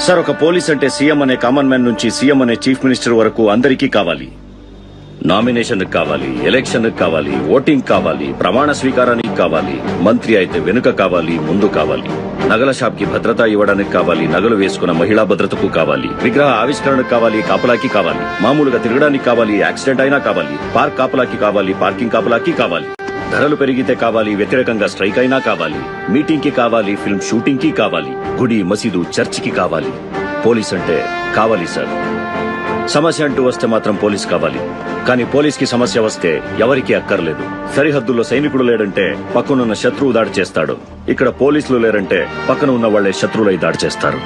Sir, ఒక police అంటే CM అనే కామన్ మ్యాన్ నుంచి సీఎం అనే చీఫ్ మినిస్టర్ వరకు అందరికీ కావాలి. నామినేషన్ కావాలి, ఎలక్షన్ కావాలి, ఓటింగ్ కావాలి, ప్రమాణ స్వీకారానికి కావాలి, మంత్రి అయితే వెనుక కావాలి, ముందు కావాలి, నగల షాప్ కి భద్రత ఇవ్వడానికి కావాలి, నగలు వేసుకున్న మహిళా భద్రతకు కావాలి, విగ్రహ ఆవిష్కరణకు కావాలి, కాపలాకి కావాలి, మామూలుగా తిరగడానికి కావాలి, యాక్సిడెంట్ అయినా కావాలి, పార్క్ కాపలాకి కావాలి, పార్కింగ్ కాపలాకి కావాలి, ధరలు పెరిగితే కావాలి, వ్యతిరేకంగా స్ట్రైక్ అయినా కావాలి, మీటింగ్ కి కావాలి, ఫిల్మ్ షూటింగ్ కి కావాలి, గుడి మసీదు చర్చికి కావాలి. పోలీస్ అంటే కావాలి సార్. సమస్య అంటూ వస్తే మాత్రం పోలీస్ కావాలి. కానీ పోలీస్ కి సమస్య వస్తే ఎవరికీ అక్కర్లేదు. సరిహద్దుల్లో సైనికుడు లేడంటే పక్కనున్న శత్రువు దాడి చేస్తాడు. ఇక్కడ పోలీసులు లేరంటే పక్కన ఉన్న వాళ్లే శత్రువులై దాడి చేస్తారు.